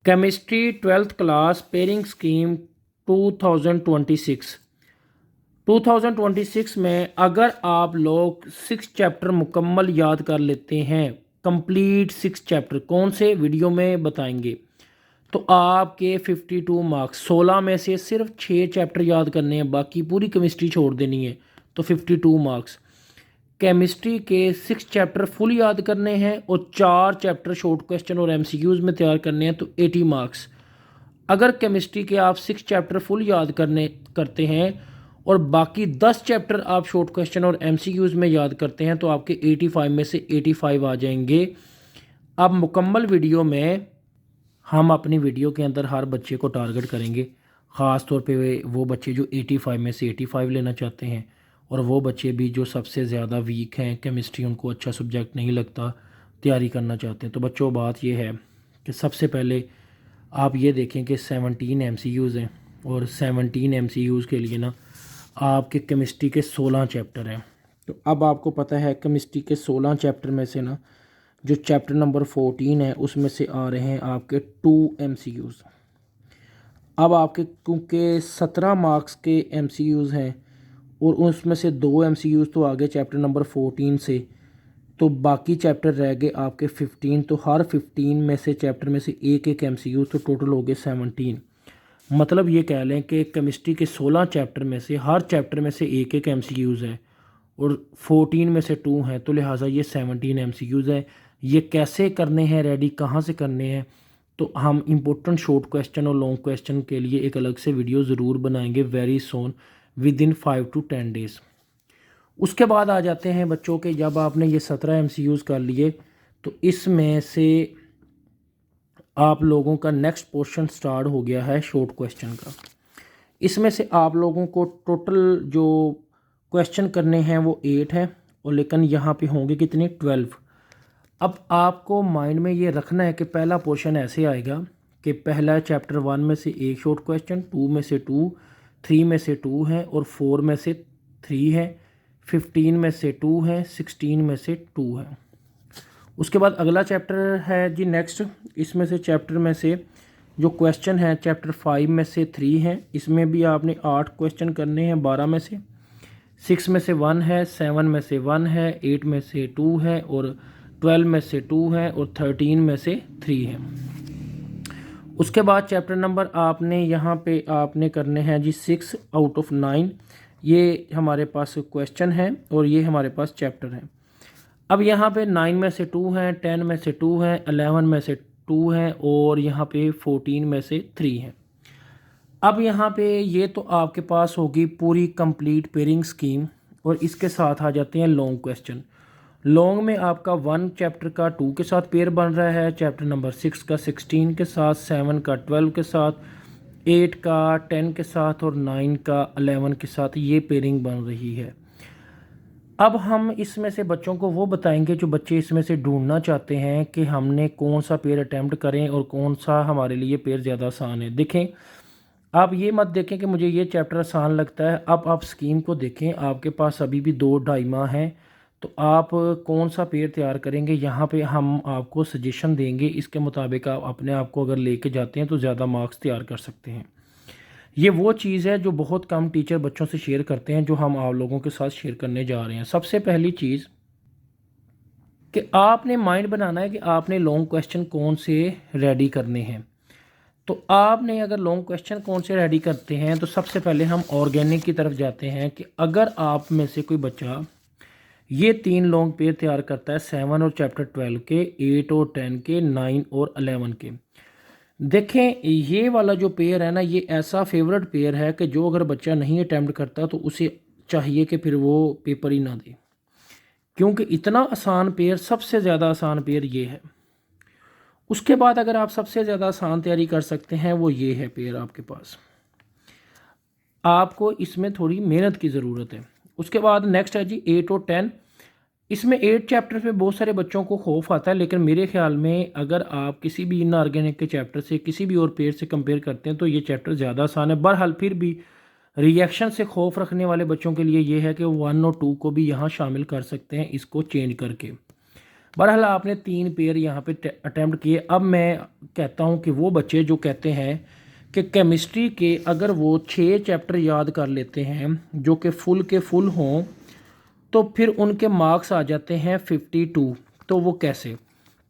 Chemistry 12th class pairing scheme 2026 में अगर आप लोग 6 चैप्टर मुकम्मल याद कर लेते हैं, कंप्लीट 6 चैप्टर कौन से वीडियो में बताएंगे, तो आपके 52 मार्क्स। 16 में से सिर्फ 6 चैप्टर याद करने हैं, बाकी पूरी केमिस्ट्री छोड़ देनी है, तो 52 मार्क्स। केमिस्ट्री के 6 चैप्टर फुल याद करने हैं और 4 चैप्टर शॉर्ट क्वेश्चन और एमसीक्यूज़ में तैयार करने हैं, तो 80 मार्क्स। अगर केमिस्ट्री के आप 6 चैप्टर फुल याद करते हैं और बाकी 10 चैप्टर आप शॉर्ट क्वेश्चन और एमसीक्यूज़ में याद करते हैं, तो आपके 85 में से 85 आ जाएंगे। अब मुकम्मल वीडियो में हम अपनी वीडियो के अंदर हर बच्चे को टारगेट करेंगे, ख़ास तौर पे वो बच्चे जो 85 में से 85 लेना चाहते हैं और वो बच्चे भी जो सबसे ज़्यादा वीक हैं, केमिस्ट्री उनको अच्छा सब्जेक्ट नहीं लगता, तैयारी करना चाहते हैं। तो बच्चों बात ये है कि सबसे पहले आप ये देखें कि 17 एमसीक्यूज़ हैं और 17 एमसीक्यूज़ के लिए ना आपके केमिस्ट्री के 16 चैप्टर हैं। तो अब आपको पता है केमिस्ट्री के 16 चैप्टर में से ना जो चैप्टर नंबर 14 है उसमें से आ रहे हैं आपके 2 एमसीक्यूज़। अब आपके क्योंकि 17 मार्क्स के एमसीक्यूज़ हैं और उसमें से 2 एमसीक्यूज़ तो आगे चैप्टर नंबर 14 से, तो बाकी चैप्टर रह गए आपके 15। तो हर 15 में से चैप्टर में से एक एक एमसीक्यू, तो टोटल हो गए 17। मतलब ये कह लें कि केमिस्ट्री के 16 चैप्टर में से हर चैप्टर में से एक एक एमसीक्यूज़ है और 14 में से 2 हैं, तो लिहाजा ये 17 एमसीक्यूज़ है। ये कैसे करने हैं रेडी, कहाँ से करने हैं, तो हम इम्पोर्टेंट शॉर्ट क्वेश्चन और लॉन्ग क्वेश्चन के लिए एक अलग से वीडियो ज़रूर बनाएंगे very soon, with in 5 to 10 days. उसके बाद आ जाते हैं बच्चों के, जब आपने ये 17 एमसीक्यूज़ कर लिए तो इसमें से आप लोगों का नेक्स्ट पोर्शन स्टार्ट हो गया है शॉर्ट क्वेश्चन का। इसमें से आप लोगों को टोटल जो क्वेश्चन करने हैं वो 8 है और लेकिन यहाँ पे होंगे कितने 12। अब आपको माइंड में ये रखना है कि पहला पोर्शन ऐसे आएगा कि पहला चैप्टर 1 में से एक शॉर्ट क्वेश्चन, 2 में से 2, 3 में से 2 है और 4 में से 3 है, 15 में से 2 है, 16 में से 2 है। उसके बाद अगला चैप्टर है जी नेक्स्ट। इसमें से चैप्टर में से जो क्वेश्चन है चैप्टर 5 में से 3 है, इसमें भी आपने 8 क्वेश्चन करने हैं 12 में से। 6 में से 1 है, 7 में से 1 है, 8 में से 2 है और 12 में से 2 है और 13 में से 3 है। उसके बाद चैप्टर नंबर आपने यहाँ पे आपने करने हैं जी 6 आउट ऑफ 9। ये हमारे पास क्वेश्चन है और ये हमारे पास चैप्टर है। अब यहाँ पे 9 में से 2 हैं, 10 में से 2 हैं, 11 में से 2 हैं और यहाँ पे 14 में से 3 हैं। अब यहाँ पे ये तो आपके पास होगी पूरी कंप्लीट पेयरिंग स्कीम और इसके साथ आ जाते हैं लॉन्ग क्वेश्चन। लॉन्ग में आपका 1 चैप्टर का 2 के साथ पेयर बन रहा है, चैप्टर नंबर 6 का 16 के साथ, 7 का 12 के साथ, 8 का 10 के साथ और 9 का 11 के साथ ये पेयरिंग बन रही है। अब हम इसमें से बच्चों को वो बताएंगे जो बच्चे इसमें से ढूंढना चाहते हैं कि हमने कौन सा पेयर अटैम्प्ट करें और कौन सा हमारे लिए पेयर ज़्यादा आसान है। देखें, आप ये मत देखें कि मुझे ये चैप्टर आसान लगता है। अब आप स्कीम को देखें, आपके पास अभी भी 2-2.5 माह हैं, तो आप कौन सा पेयर तैयार करेंगे, यहाँ पे हम आपको सजेशन देंगे। इसके मुताबिक आप अपने आप को अगर लेके जाते हैं तो ज़्यादा मार्क्स तैयार कर सकते हैं। ये वो चीज़ है जो बहुत कम टीचर बच्चों से शेयर करते हैं, जो हम आप लोगों के साथ शेयर करने जा रहे हैं। सबसे पहली चीज़ कि आपने माइंड बनाना है कि आपने लॉन्ग क्वेश्चन कौन से रेडी करने हैं। तो आपने अगर लॉन्ग क्वेश्चन कौन से रेडी करते हैं, तो सबसे पहले हम ऑर्गेनिक की तरफ जाते हैं कि अगर आप में से कोई बच्चा ये 3 लॉन्ग पेयर तैयार करता है, 7 और चैप्टर 12 के, 8 और 10 के, 9 और 11 के। देखें, ये वाला जो पेयर है ना, ये ऐसा फेवरेट पेयर है कि जो अगर बच्चा नहीं अटैम्प्ट करता तो उसे चाहिए कि फिर वो पेपर ही ना दे, क्योंकि इतना आसान पेयर, सबसे ज़्यादा आसान पेयर ये है। उसके बाद अगर आप सबसे ज़्यादा आसान तैयारी कर सकते हैं, वो ये है पेयर आपके पास। आपको इसमें थोड़ी मेहनत की ज़रूरत है। उसके बाद नेक्स्ट है जी 8 और 10। इसमें 8 चैप्टर्स में बहुत सारे बच्चों को खौफ आता है, लेकिन मेरे ख्याल में अगर आप किसी भी इनऑर्गेनिक के चैप्टर से किसी भी और पेयर से कंपेयर करते हैं तो ये चैप्टर ज़्यादा आसान है। बहरहाल फिर भी रिएक्शन से खौफ रखने वाले बच्चों के लिए ये है कि 1 और 2 को भी यहाँ शामिल कर सकते हैं, इसको चेंज करके। बहरहाल आपने 3 पेयर यहाँ पे अटैम्प्ट किए। अब मैं कहता हूँ कि वो बच्चे जो कहते हैं कि केमिस्ट्री के अगर वो 6 चैप्टर याद कर लेते हैं जो कि फुल के फुल हों तो फिर उनके मार्क्स आ जाते हैं 52। तो वो कैसे?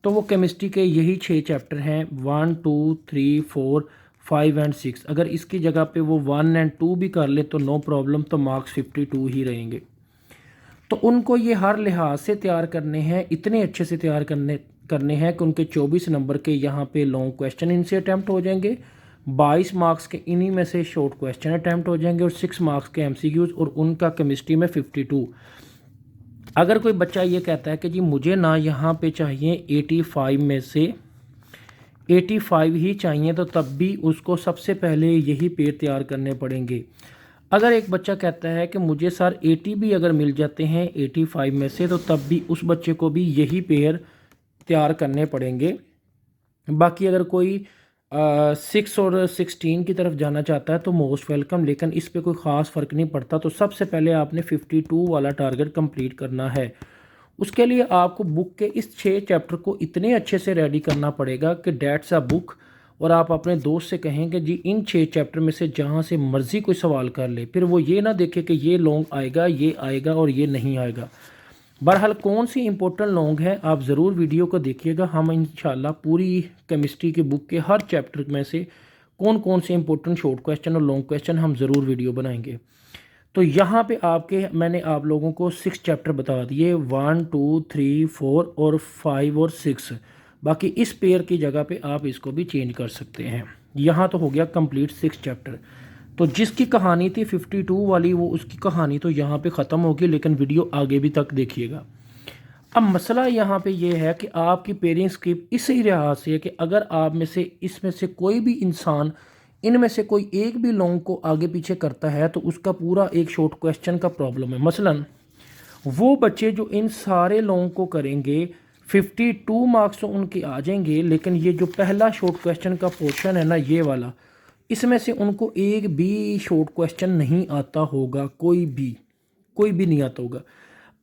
तो वो केमिस्ट्री के यही 6 चैप्टर हैं 1 2 3 4 5 एंड 6। अगर इसकी जगह पे वो 1 एंड 2 भी कर ले तो नो प्रॉब्लम, तो मार्क्स 52 ही रहेंगे। तो उनको ये हर लिहाज से तैयार करने हैं, इतने अच्छे से तैयार करने हैं कि उनके 24 नंबर के यहाँ पे लॉन्ग क्वेश्चन इनसे अटैम्प्ट हो जाएंगे, 22 मार्क्स के इन्हीं में से शॉर्ट क्वेश्चन अटैम्प्ट हो जाएंगे और 6 मार्क्स के एमसीक्यूज, और उनका केमिस्ट्री में 52। अगर कोई बच्चा ये कहता है कि जी मुझे ना यहाँ पे चाहिए 85 में से 85 ही चाहिए, तो तब भी उसको सबसे पहले यही पेयर तैयार करने पड़ेंगे। अगर एक बच्चा कहता है कि मुझे सर 80 भी अगर मिल जाते हैं 85 में से, तो तब भी उस बच्चे को भी यही पेयर तैयार करने पड़ेंगे। बाकी अगर कोई 6 और 16 की तरफ जाना चाहता है तो मोस्ट वेलकम, लेकिन इस पे कोई ख़ास फ़र्क नहीं पड़ता। तो सबसे पहले आपने 52 वाला टारगेट कंप्लीट करना है। उसके लिए आपको बुक के इस 6 चैप्टर को इतने अच्छे से रेडी करना पड़ेगा कि डेट्स अ बुक, और आप अपने दोस्त से कहेंगे जी इन 6 चैप्टर में से जहाँ से मर्ज़ी कोई सवाल कर ले, फिर वो ये ना देखे कि ये लॉन्ग आएगा और ये नहीं आएगा। बहरहाल कौन सी इंपॉर्टेंट लॉन्ग है आप ज़रूर वीडियो को देखिएगा। हम इंशाल्लाह पूरी केमिस्ट्री की बुक के हर चैप्टर में से कौन कौन से इंपॉर्टेंट शॉर्ट क्वेश्चन और लॉन्ग क्वेश्चन हम ज़रूर वीडियो बनाएंगे। तो यहाँ पे मैंने आप लोगों को 6 चैप्टर बता दिए, 1 2 3 4 और 5 और 6। बाकी इस पेयर की जगह पे आप इसको भी चेंज कर सकते हैं। यहाँ तो हो गया कंप्लीट 6 चैप्टर। तो जिसकी कहानी थी 52 वाली, वो उसकी कहानी तो यहाँ पे ख़त्म होगी, लेकिन वीडियो आगे भी तक देखिएगा। अब मसला यहाँ पे ये है कि आपकी पेयरिंग स्कीम इस लिहाज से है कि अगर आप में से इसमें से कोई भी इंसान इनमें से कोई एक भी लॉन्ग को आगे पीछे करता है तो उसका पूरा एक शॉर्ट क्वेश्चन का प्रॉब्लम है। मसलन वो बच्चे जो इन सारे लॉन्ग को करेंगे 52 मार्क्स तो उनके आ जाएंगे, लेकिन ये जो पहला शॉर्ट क्वेश्चन का पोर्शन है ना, ये वाला, इसमें से उनको एक भी शॉर्ट क्वेश्चन नहीं आता होगा, कोई भी नहीं आता होगा।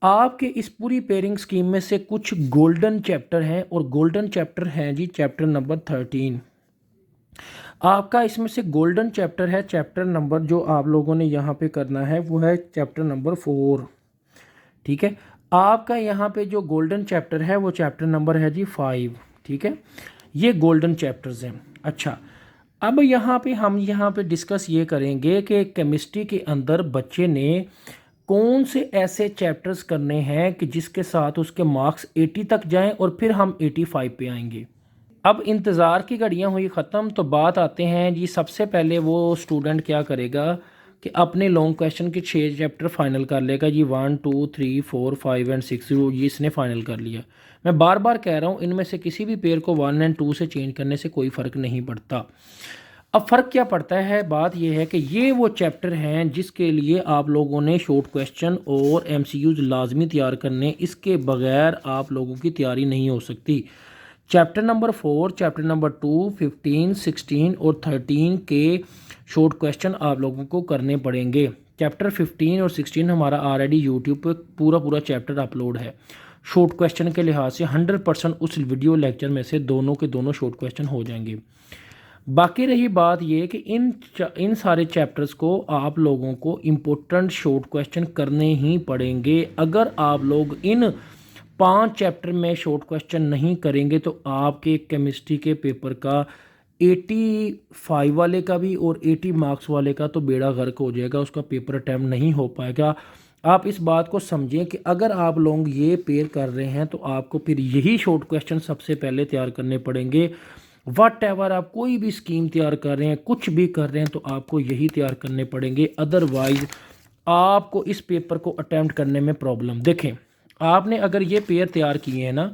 आपके इस पूरी पेयरिंग स्कीम में से कुछ गोल्डन चैप्टर हैं, और गोल्डन चैप्टर हैं जी चैप्टर नंबर 13। आपका इसमें से गोल्डन चैप्टर है, चैप्टर नंबर जो आप लोगों ने यहाँ पे करना है वो है चैप्टर नंबर 4। ठीक है, आपका यहाँ पे जो गोल्डन चैप्टर है वो चैप्टर नंबर है जी 5। ठीक है, ये गोल्डन चैप्टर्स हैं। अच्छा, अब हम यहाँ पे डिस्कस ये करेंगे कि केमिस्ट्री के अंदर बच्चे ने कौन से ऐसे चैप्टर्स करने हैं कि जिसके साथ उसके मार्क्स 80 तक जाएं और फिर हम 85 पे आएंगे। अब इंतज़ार की घड़ियां हुई ख़त्म, तो बात आते हैं जी। सबसे पहले वो स्टूडेंट क्या करेगा कि अपने लॉन्ग क्वेश्चन के 6 चैप्टर फाइनल कर लेगा जी, 1 2 3 4 5 एंड 6 ये इसने फाइनल कर लिया। मैं बार बार कह रहा हूँ, इनमें से किसी भी पेयर को 1 एंड 2 से चेंज करने से कोई फ़र्क नहीं पड़ता। अब फ़र्क क्या पड़ता है, बात यह है कि ये वो चैप्टर हैं जिसके लिए आप लोगों ने शॉर्ट क्वेश्चन और एमसीक्यूज लाजमी तैयार करने, इसके बगैर आप लोगों की तैयारी नहीं हो सकती। चैप्टर नंबर 4, चैप्टर नंबर 2, 15, 16 और 13 के शॉर्ट क्वेश्चन आप लोगों को करने पड़ेंगे। चैप्टर 15 और 16 हमारा ऑलरेडी यूट्यूब पे पूरा चैप्टर अपलोड है। शॉर्ट क्वेश्चन के लिहाज से 100% उस वीडियो लेक्चर में से दोनों के दोनों शॉर्ट क्वेश्चन हो जाएंगे। बाकी रही बात ये कि इन सारे चैप्टर्स को आप लोगों को इम्पोर्टेंट शॉर्ट क्वेश्चन करने ही पड़ेंगे। अगर आप लोग इन 5 चैप्टर में शॉर्ट क्वेश्चन नहीं करेंगे तो आपके केमिस्ट्री के पेपर का 85 वाले का भी और 80 मार्क्स वाले का तो बेड़ा गर्क हो जाएगा, उसका पेपर अटैम्प्ट नहीं हो पाएगा। आप इस बात को समझें कि अगर आप लोग ये पेयर कर रहे हैं तो आपको फिर यही शॉर्ट क्वेश्चन सबसे पहले तैयार करने पड़ेंगे। वट एवर आप कोई भी स्कीम तैयार कर रहे हैं, कुछ भी कर रहे हैं, तो आपको यही तैयार करने पड़ेंगे। अदरवाइज आपको इस पेपर को अटैम्प्ट करने में प्रॉब्लम। देखें, आपने अगर ये पेयर तैयार किए हैं ना,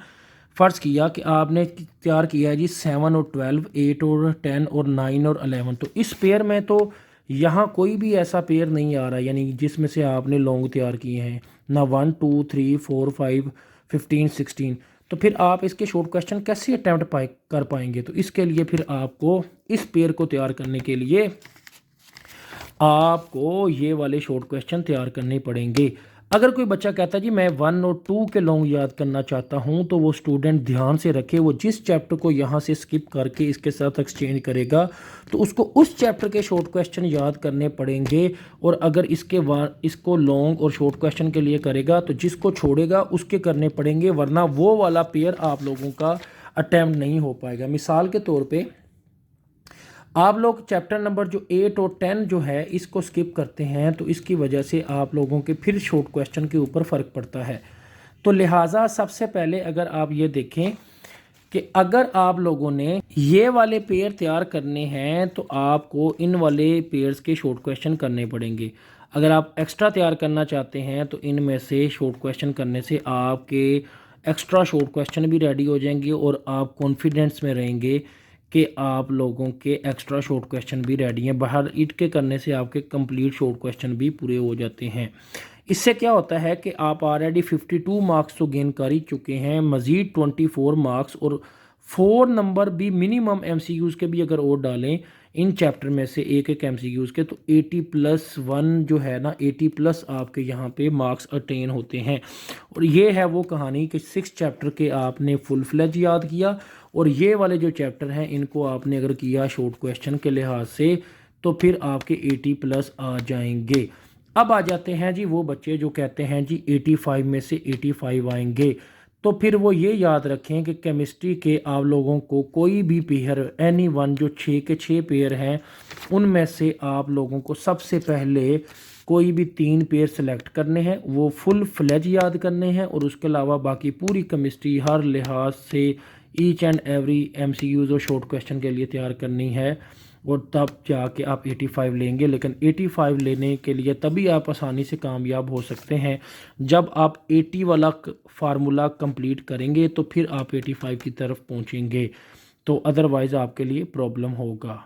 फ़र्ज़ किया कि आपने तैयार किया है जी 7 और 12, 8 और 10 और 9 और 11, तो इस पेयर में तो यहाँ कोई भी ऐसा पेयर नहीं आ रहा, यानी जिसमें से आपने लॉन्ग तैयार किए हैं ना, 1 2 3 4 5 15 16, तो फिर आप इसके शॉर्ट क्वेश्चन कैसे अटैम्प्ट कर पाएंगे। तो इसके लिए फिर आपको इस पेयर को तैयार करने के लिए आपको ये वाले शॉर्ट क्वेश्चन तैयार करने पड़ेंगे। अगर कोई बच्चा कहता है जी मैं 1 और 2 के लॉन्ग याद करना चाहता हूं, तो वो स्टूडेंट ध्यान से रखे, वो जिस चैप्टर को यहाँ से स्किप करके इसके साथ एक्सचेंज करेगा तो उसको उस चैप्टर के शॉर्ट क्वेश्चन याद करने पड़ेंगे। और अगर इसको लॉन्ग और शॉर्ट क्वेश्चन के लिए करेगा तो जिसको छोड़ेगा उसके करने पड़ेंगे, वरना वो वाला पेयर आप लोगों का अटैम्प्ट नहीं हो पाएगा। मिसाल के तौर पे आप लोग चैप्टर नंबर जो 8 और 10 जो है इसको स्किप करते हैं, तो इसकी वजह से आप लोगों के फिर शॉर्ट क्वेश्चन के ऊपर फ़र्क पड़ता है। तो लिहाजा सबसे पहले अगर आप ये देखें कि अगर आप लोगों ने ये वाले पेयर तैयार करने हैं तो आपको इन वाले पेयर्स के शॉर्ट क्वेश्चन करने पड़ेंगे। अगर आप एक्स्ट्रा तैयार करना चाहते हैं तो इनमें से शॉर्ट क्वेश्चन करने से आपके एक्स्ट्रा शॉर्ट क्वेश्चन भी रेडी हो जाएंगे और आप कॉन्फिडेंस में रहेंगे कि आप लोगों के एक्स्ट्रा शॉर्ट क्वेश्चन भी रेडी हैं। बाहर ईट के करने से आपके कंप्लीट शॉर्ट क्वेश्चन भी पूरे हो जाते हैं। इससे क्या होता है कि आप ऑलरेडी 52 मार्क्स तो गेन कर ही चुके हैं, मज़ीद 24 मार्क्स और 4 नंबर भी मिनिमम एमसीक्यूज़ के भी अगर और डालें इन चैप्टर में से एक एक एमसीक्यूज़ के, तो 80+1 जो है ना 80+ आपके यहाँ पे मार्क्स अटेन होते हैं। और ये है वो कहानी कि 6 चैप्टर के आपने फुल फ्लेज याद किया और ये वाले जो चैप्टर हैं इनको आपने अगर किया शॉर्ट क्वेश्चन के लिहाज से तो फिर आपके 80+ आ जाएंगे। अब आ जाते हैं जी वो बच्चे जो कहते हैं जी 85 में से 85 आएंगे। तो फिर वो ये याद रखें कि केमिस्ट्री के आप लोगों को कोई भी पेयर एनी वन जो 6 के 6 पेयर हैं उनमें से आप लोगों को सबसे पहले कोई भी 3 पेयर सेलेक्ट करने हैं, वो फुल फ्लेज याद करने हैं और उसके अलावा बाकी पूरी केमिस्ट्री हर लिहाज से ईच एंड एवरी एमसीक्यूज़ और शॉर्ट क्वेश्चन के लिए तैयार करनी है और तब जाके आप 85 लेंगे। लेकिन 85 लेने के लिए तभी आप आसानी से कामयाब हो सकते हैं जब आप 80 वाला फार्मूला कंप्लीट करेंगे, तो फिर आप 85 की तरफ पहुंचेंगे, तो अदरवाइज़ आपके लिए प्रॉब्लम होगा।